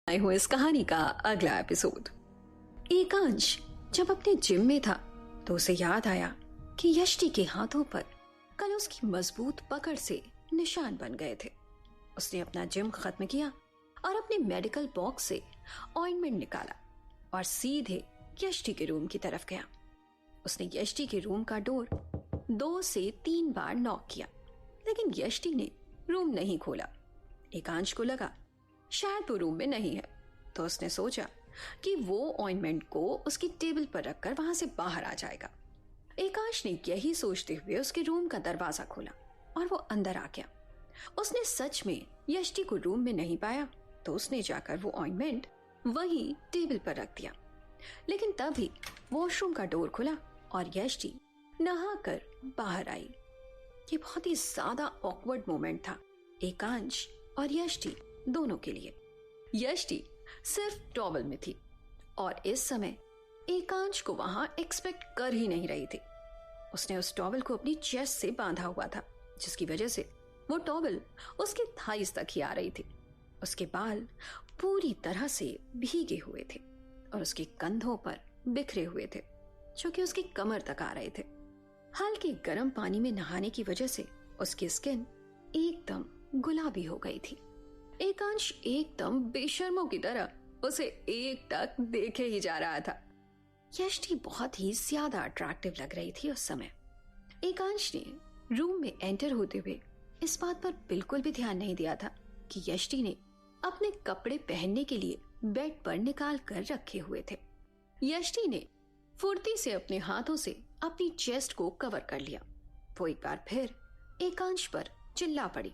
आए हूं इस कहानी का अगला एपिसोड। एकांश जब अपने जिम में था तो उसे याद आया कि यष्टि के हाथों पर कल उसकी मजबूत पकड़ से निशान बन गए थे। उसने अपना जिम खत्म किया और अपने मेडिकल बॉक्स से ऑइंटमेंट निकाला और सीधे यष्टि के रूम की तरफ गया। उसने यष्टि के रूम का डोर 2 से 3 बार नॉक किया, लेकिन यष्टि ने रूम नहीं खोला। एकांश को लगा शायद वो रूम में नहीं है, तो उसने सोचा कि वो ऑइंटमेंट को उसकी टेबल पर रखकर वहां से बाहर आ जाएगा। एकांश ने यही सोचते हुए उसके रूम का दरवाजा खोला और वो अंदर आ गया। उसने सच में यष्टि को रूम में नहीं पाया, तो उसने जाकर वो ऑइंटमेंट वहीं टेबल पर रख दिया। लेकिन तभी वॉशरूम का डोर खुला और यष्टि नहाकर बाहर आई। ये बहुत ही ज्यादा ऑकवर्ड मोमेंट था एकांश और यष्टि दोनों के लिए। यष्टि सिर्फ टॉवल में थी और इस समय एकांश को वहां एक्सपेक्ट कर ही नहीं रही थी। उसने उस टॉवल को अपनी चेस्ट से बांधा हुआ था, जिसकी वजह से वो टॉवल उसके थाइस तक ही आ रही थी। उसके बाल पूरी तरह से भीगे हुए थे और उसके कंधों पर बिखरे हुए थे, जो कि उसकी कमर तक आ रहे थे। हल्के गर्म पानी में नहाने की वजह से उसकी स्किन एकदम गुलाबी हो गई थी। एकांश एकदम बेशर्मों की तरह उसे एकटक देखे ही जा रहा था। यष्टि बहुत ही ज्यादा अट्रैक्टिव लग रही थी उस समय। एकांश ने रूम में एंटर होते हुए इस बात पर बिल्कुल भी ध्यान नहीं दिया था कि यष्टि ने अपने कपड़े पहनने के लिए बेड पर निकाल कर रखे हुए थे। यष्टि ने फुर्ती से अपने हाथों से अपनी चेस्ट को कवर कर लिया। वो एक बार फिर एकांश पर चिल्ला पड़ी,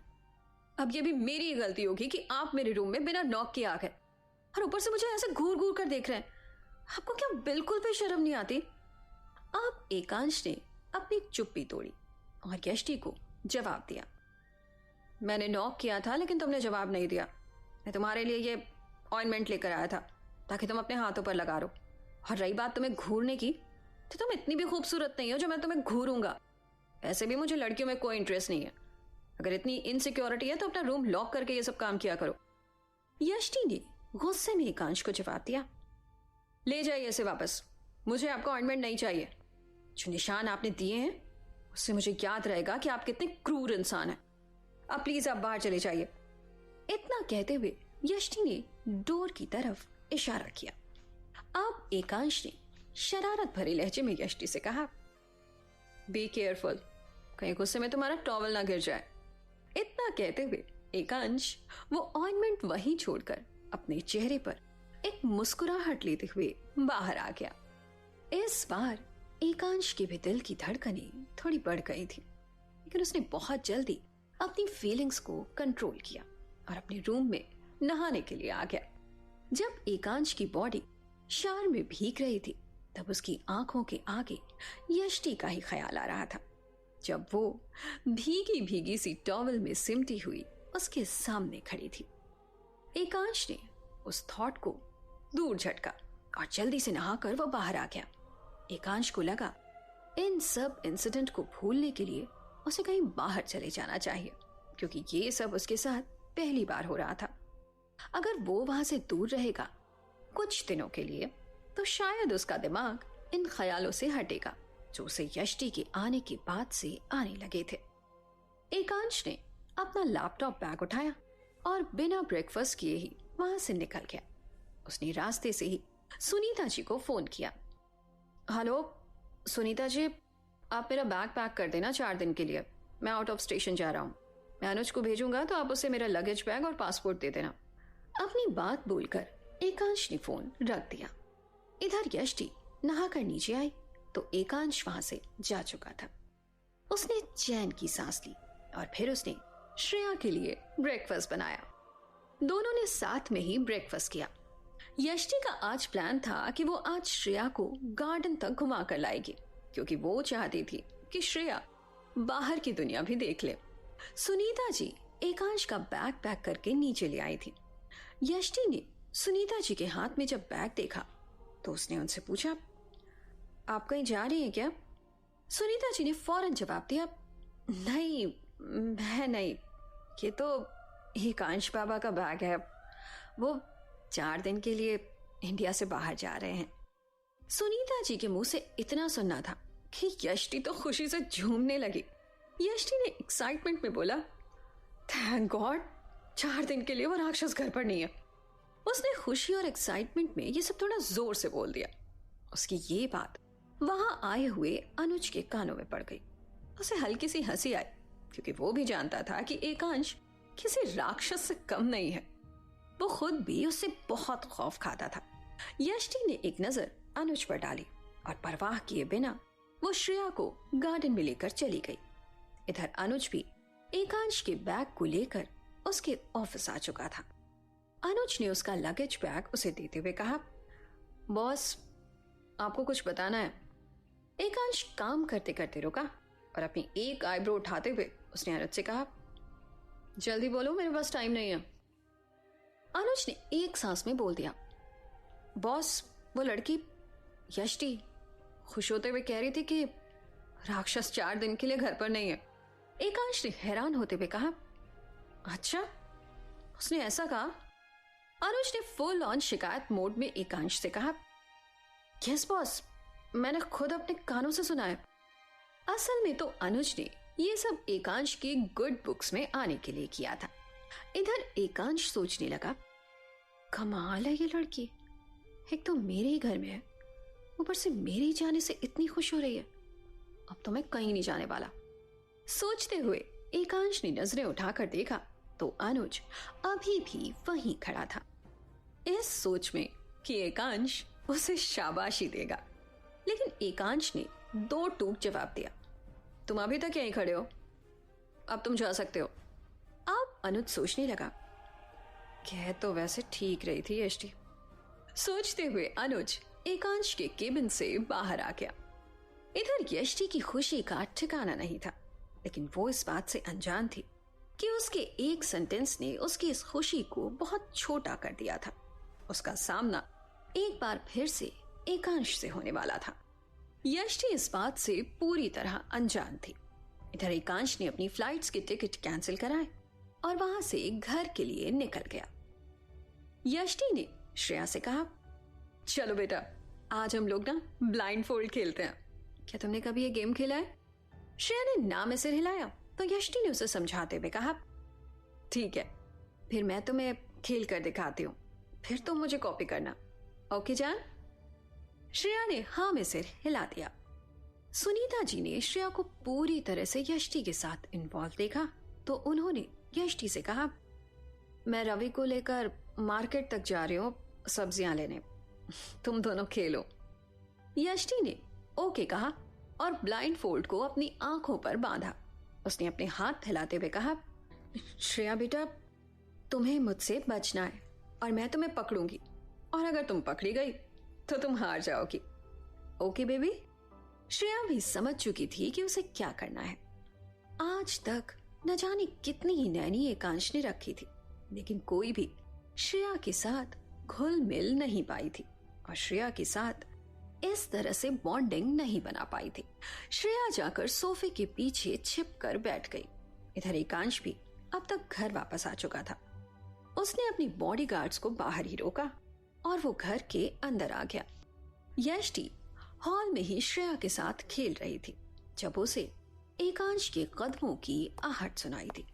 अब ये भी मेरी गलती होगी कि आप मेरे रूम में बिना नॉक के आ गए और ऊपर से मुझे ऐसे घूर घूर कर देख रहे हैं। आपको क्या बिल्कुल भी शर्म नहीं आती? अब एकांश ने अपनी चुप्पी तोड़ी और यष्टि को जवाब दिया, मैंने नॉक किया था लेकिन तुमने जवाब नहीं दिया। मैं तुम्हारे लिए ये ऑइंटमेंट लेकर आया था ताकि तुम अपने हाथों पर लगा लो। और रही बात तुम्हें घूरने की, तो तुम इतनी भी खूबसूरत नहीं हो जो मैं तुम्हें घूरूंगा। वैसे भी मुझे लड़कियों में कोई इंटरेस्ट नहीं है। अगर इतनी इनसिक्योरिटी है तो अपना रूम लॉक करके ये सब काम किया करो। यष्टि ने गुस्से में एकांश को जवाब दिया, ले जाइए इसे वापस, मुझे आपका ऑइंटमेंट नहीं चाहिए। जो निशान आपने दिए हैं उससे मुझे याद रहेगा कि आप कितने क्रूर इंसान हैं। अब प्लीज आप बाहर चले जाइए। इतना कहते हुए यष्टि ने डोर की तरफ इशारा किया। अब एकांश ने शरारत भरे लहजे में यष्टि से कहा, बी केयरफुल, कहीं गुस्से में तुम्हारा टॉवल ना गिर जाए। इतना कहते हुए एकांश वो ऑइंटमेंट वहीं छोड़कर अपने चेहरे पर एक मुस्कुराहट लेते हुए बाहर आ गया। इस बार एकांश के भी दिल की धड़कनें थोड़ी बढ़ गई थी, लेकिन उसने बहुत जल्दी अपनी फीलिंग्स को कंट्रोल किया और अपने रूम में नहाने के लिए आ गया। जब एकांश की बॉडी शार में भीग रही थी तब उसकी आंखों के आगे यष्टि का ही ख्याल आ रहा था, जब वो भीगी भीगी सी टॉवल में सिमटी हुई उसके सामने खड़ी थी। एकांश ने उस थॉट को दूर झटका और जल्दी से नहाकर वो बाहर आ गया। एकांश को लगा इन सब इंसिडेंट को भूलने के लिए उसे कहीं बाहर चले जाना चाहिए, क्योंकि ये सब उसके साथ पहली बार हो रहा था। अगर वो वहां से दूर रहेगा कुछ दिनों के लिए तो शायद उसका दिमाग इन ख्यालों से हटेगा जो उसे यष्टि के आने के बाद से आने लगे थे। एकांश ने अपना लैपटॉप बैग उठाया और बिना ब्रेकफास्ट किए ही वहां से निकल गया। उसने रास्ते से ही सुनीता जी को फोन किया। हेलो सुनीता जी, आप मेरा बैग पैक कर देना 4 दिन के लिए। मैं आउट ऑफ स्टेशन जा रहा हूँ। मैं अनुज को भेजूंगा तो आप उसे मेरा लगेज बैग और पासपोर्ट दे देना। अपनी बात बोलकर एकांश ने फोन रख दिया। इधर यष्टि नहाकर नीचे आई तो एकांश वहां से जा चुका था। उसने चैन की सांस ली और फिर उसने श्रेया के लिए ब्रेकफास्ट बनाया। दोनों ने साथ में ही ब्रेकफास्ट किया। यष्टि का आज प्लान था कि वो आज श्रेया को गार्डन तक घुमा कर लाएगी, क्योंकि वो चाहती थी कि श्रेया बाहर की दुनिया भी देख ले। सुनीता जी एकांश का बैग पैक करके नीचे ले आई थी। यष्टि ने सुनीता जी के हाथ में जब बैग देखा तो उसने उनसे पूछा, आप कहीं जा रही हैं क्या? सुनीता जी ने फौरन जवाब दिया, नहीं मैं नहीं, ये तो एकांश बाबा का बैग है, वो 4 दिन के लिए इंडिया से बाहर जा रहे हैं। सुनीता जी के मुंह से इतना सुनना था कि यष्टि तो खुशी से झूमने लगी। यष्टि ने एक्साइटमेंट में बोला, थैंक गॉड, 4 दिन के लिए वो राक्षस घर पर नहीं है। उसने खुशी और एक्साइटमेंट में ये सब थोड़ा जोर से बोल दिया। उसकी ये बात वहां आए हुए अनुज के कानों में पड़ गई। उसे हल्की सी हंसी आई, क्योंकि वो भी जानता था कि एकांश किसी राक्षस से कम नहीं है। वो खुद भी उससे बहुत खौफ खाता था। यष्टि ने एक नजर अनुज पर डाली और परवाह किए बिना वो श्रेया को गार्डन में लेकर चली गई। इधर अनुज भी एकांश के बैग को लेकर उसके ऑफिस आ चुका था। अनुज ने उसका लगेज बैग उसे देते हुए कहा, बॉस, आपको कुछ बताना है। एकांश काम करते करते रुका और अपनी एक आईब्रो उठाते हुए उसने अनुज से कहा, जल्दी बोलो, मेरे पास टाइम नहीं है। अनुज ने एक सांस में बोल दिया, बॉस, वो लड़की यष्टि खुश होते हुए कह रही थी कि राक्षस 4 दिन के लिए घर पर नहीं है। एकांश ने हैरान होते हुए कहा, अच्छा, उसने ऐसा कहा? अनुज ने फुल ऑन शिकायत मोड में एकांश से कहा, यस बॉस, मैंने खुद अपने कानों से सुना है। असल में तो अनुज ने ये सब एकांश की गुड बुक्स में आने के लिए किया था। इधर एकांश सोचने लगा, कमाल है ये लड़की, एक तो मेरे ही घर में है, ऊपर से मेरे ही जाने से इतनी खुश हो रही है। अब तो मैं कहीं नहीं जाने वाला। सोचते हुए एकांश ने नजरें उठाकर देखा तो अनुज अभी भी वहीं खड़ा था, इस सोच में कि एकांश उसे शाबाशी देगा। लेकिन एकांश ने 2 टूक जवाब दिया, तुम अभी तक यहीं खड़े हो, अब तुम जा सकते हो। अब अनुज सोचने लगा, कह तो वैसे ठीक रही थी यष्टि। सोचते हुए अनुज एकांश के केबिन से बाहर आ गया। इधर यष्टि की खुशी का ठिकाना नहीं था, लेकिन वो इस बात से अनजान थी कि उसके एक सेंटेंस ने उसकी इस खुशी को बहुत छोटा कर दिया था। उसका सामना एक बार फिर से एकांश से होने वाला था। यष्टि इस बात से पूरी तरह अनजान थी। इधर एकांश ने अपनी फ्लाइट्स के टिकट कैंसिल कराए और वहां से घर के लिए निकल गया। यष्टि ने श्रेया से कहा, चलो बेटा, आज हम लोग ना ब्लाइंड फोल्ड खेलते हैं। क्या तुमने कभी ये गेम खेला है? श्रेया ने ना में सिर हिलाया तो यष्टि ने उसे समझाते हुए कहा, ठीक है, फिर मैं तुम्हें खेल कर दिखाती हूँ, फिर तुम मुझे कॉपी करना, ओके जान? श्रेया ने हाँ में सिर हिला दिया। सुनीता जी ने श्रेया को पूरी तरह से यष्टि के साथ इन्वॉल्व देखा तो उन्होंने यष्टि से कहा, मैं रवि को लेकर मार्केट तक जा रही हूँ सब्जियां लेने, तुम दोनों खेलो। यष्टि ने ओके कहा और ब्लाइंड फोल्ड को अपनी आंखों पर बांधा। उसने अपने हाथ हिलाते हुए कहा, श्रेया बेटा, तुम्हें मुझसे बचना है और मैं तुम्हें पकड़ूंगी, और अगर तुम पकड़ी गई तो तुम हार जाओगी, ओके बेबी? श्रेया भी समझ चुकी थी कि उसे क्या करना है। आज तक न जाने कितनी ही नैनी एकांश ने रखी थी, लेकिन कोई भी श्रेया के साथ घुल मिल नहीं पाई थी और श्रेया के साथ इस तरह से बॉन्डिंग नहीं बना पाई थी। श्रेया जाकर सोफे के पीछे छिप कर बैठ गई। इधर एकांश भी अब तक घर वापस आ चुका था। उसने अपनी बॉडीगार्ड्स को बाहर ही रोका और वो घर के अंदर आ गया। यष्टि हॉल में ही श्रेया के साथ खेल रही थी जब उसे एकांश के कदमों की आहट सुनाई दी।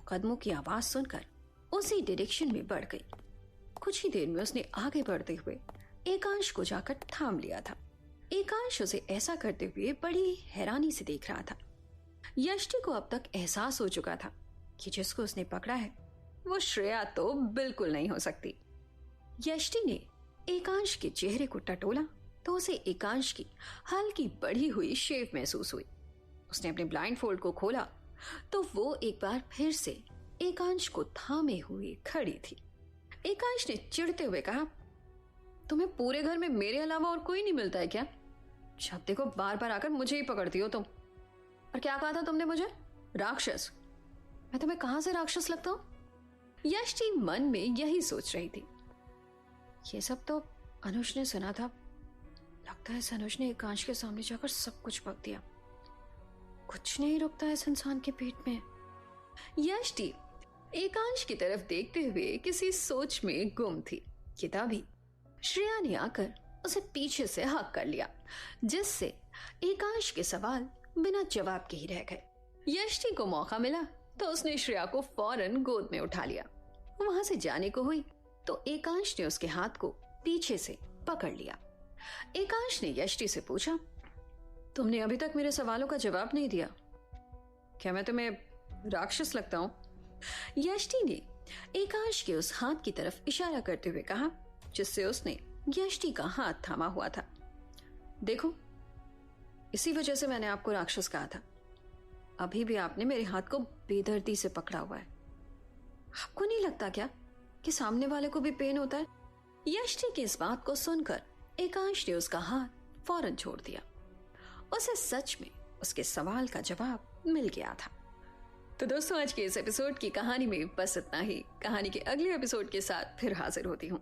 कदमों की आवाज सुनकर उसी डायरेक्शन में बढ़ गई। कुछ ही देर में उसने आगे बढ़ते हुए एकांश को जाकर थाम लिया था। एकांश उसे ऐसा करते हुए बड़ी हैरानी से देख रहा था। यष्टि को अब तक एहसास हो चुका था कि जिसको उसने पकड़ा है वो श्रेया तो बिल्कुल नहीं हो सकती। यष्टि ने एकांश के चेहरे को टटोला तो उसे एकांश की हल्की बढ़ी हुई शेव महसूस हुई। उसने अपने ब्लाइंड फोल्ड को खोला तो वो एक बार फिर से एकांश को थामे हुए खड़ी थी। एकांश ने चिढ़ते हुए कहा, तुम्हें पूरे घर में मेरे अलावा और कोई नहीं मिलता है क्या? जब देखो बार बार आकर मुझे ही पकड़ती हो तुम। और क्या कहा था तुमने मुझे? राक्षस? मैं तुम्हें कहां से राक्षस लगता हूं? यष्टि मन में यही सोच रही थी। ये सब तो अनुज ने सुना था। लगता है इस अनुज ने एकांश के सामने जाकर सब कुछ बक दिया। कुछ नहीं रुकता इस इंसान के पेट में। यष्टि एकांश की तरफ देखते हुए किसी सोच में गुम थी। कि तभी श्रेया ने आकर उसे पीछे से हक कर लिया, जिससे एकांश के सवाल बिना जवाब के ही रह गए। यष्टि को मौका मिला तो उसने श्रेया को फौरन गोद में उठा लिया। वहां से जाने को हुई तो एकांश ने उसके हाथ को पीछे से पकड़ लिया। एकांश ने यष्टि से पूछा, तुमने अभी तक मेरे सवालों का जवाब नहीं दिया, क्या मैं तुम्हें राक्षस लगता हूं? यष्टि ने एकांश के उस हाथ की तरफ इशारा करते हुए कहा, जिससे उसने यष्टि का हाथ थामा हुआ था। देखो, इसी वजह से मैंने आपको राक्षस कहा था। अभी भी आपने मेरे हाथ को बेदर्दी से पकड़ा हुआ है। आपको नहीं लगता क्या कि सामने वाले को भी पेन होता है? यष्टि की इस बात को सुनकर एकांश ने उसका हाथ फौरन छोड़ दिया। उसे सच में उसके सवाल का जवाब मिल गया था। तो दोस्तों, आज के इस एपिसोड की कहानी में बस इतना ही। कहानी के अगले एपिसोड के साथ फिर हाजिर होती हूँ।